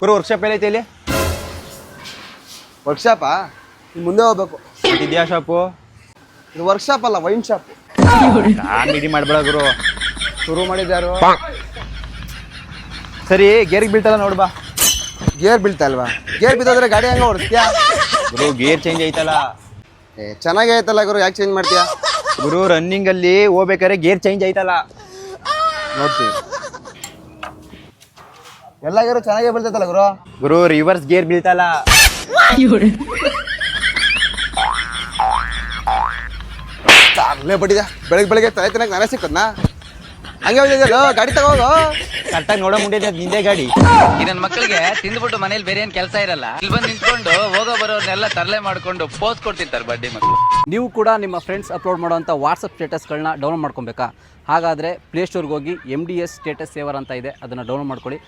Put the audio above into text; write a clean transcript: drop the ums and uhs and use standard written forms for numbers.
ಗುರು workshop ಎಲ್ಲೈತೆ ಇಲ್ಲಿ? ವರ್ಕ್ಶಾಪಾ? ಮುಂದೆ ಹೋಗ್ಬೇಕು. ಇದೆಯಾ ಶಾಪು? ಇದು ವರ್ಕ್ಶಾಪ್ ಅಲ್ಲ, ವೈನ್ ಶಾಪ್. ಕಾಮಿಡಿ ಮಾಡ್ಬೇಡ ಗುರು. ಶುರು ಮಾಡಿದ್ಯಾರು? ಸರಿ, ಗೇರ್ಗೆ ಬೀಳ್ತಲ್ಲ ನೋಡ್ ಬಾ. ಗೇರ್ ಬೀಳ್ತಾ ಇಲ್ವಾ? ಗೇರ್ ಬಿದ್ದೋದ್ರೆ ಗಾಡಿ ಹೆಂಗ ಓಡಿಸ್ತೀಯಾ? ಗುರು ಗೇರ್ ಚೇಂಜ್ ಐತಲ್ಲ. ಚೆನ್ನಾಗೇ ಐತಲ್ಲ ಗುರು, ಯಾಕೆ ಚೇಂಜ್ ಮಾಡ್ತೀಯಾ? ಗುರು ರನ್ನಿಂಗ್ ಅಲ್ಲಿ ಹೋಗ್ಬೇಕಾದ್ರೆ ಗೇರ್ ಚೇಂಜ್ ಐತಲ್ಲ. ನೋಡ್ತೀವಿ. ಎಲ್ಲ ಗೇರು ಚೆನ್ನಾಗೇ ಬೀಳ್ತೈತಲ್ಲ ಗುರು. ಗುರು ರಿವರ್ಸ್ ಗೇರ್ ಬೀಳ್ತಲ್ಲ. ಅಲ್ಲೇ ಬಡಿದ ಬೆಳಗ್ಗೆ ತಲೆ ತಿನ್ನಕ್ ನಾನೇ ಸಿಕ್ಕದ್ನಾ? ಹಂಗೆ ಹೋಗಿದ್ಯಲ್ಲ, ಗಾಡಿ ತಗೋದು ಕರೆಕ್ಟಾಗಿ ನೋಡೋ ಮುಂದೆ ನಿಂದೆ ಗಾಡಿ. ಈ ನನ್ನ ಮಕ್ಕಳಿಗೆ ತಿಂದ್ಬಿಟ್ಟು ಮನೇಲಿ ಬೇರೆ ಏನ್ ಕೆಲಸ ಇರಲ್ಲ, ಇಲ್ಲಿ ಬಂದು ನಿಂತ್ಕೊಂಡು ಹೋಗೋ ಬರೋರ್ನೆಲ್ಲ ತರಲೆ ಮಾಡ್ಕೊಂಡು ಪೋಸ್ ಕೊಡ್ತಿರ್ತಾರೆ ಬಡ್ಡಿ ಮಕ್ಕಳು. ನೀವು ಕೂಡ ನಿಮ್ಮ ಫ್ರೆಂಡ್ಸ್ ಅಪ್ಲೋಡ್ ಮಾಡುವಂಥ ವಾಟ್ಸಪ್ ಸ್ಟೇಟಸ್ಗಳನ್ನ ಡೌನ್ಲೋಡ್ ಮಾಡ್ಕೊಬೇಕಾ? ಹಾಗಾದರೆ ಪ್ಲೇಸ್ಟೋರ್ಗೆ ಹೋಗಿ MDS ಸ್ಟೇಟಸ್ ಸೇವರ್ ಅಂತ ಇದೆ, ಅದನ್ನು ಡೌನ್ಲೋಡ್ ಮಾಡ್ಕೊಳ್ಳಿ.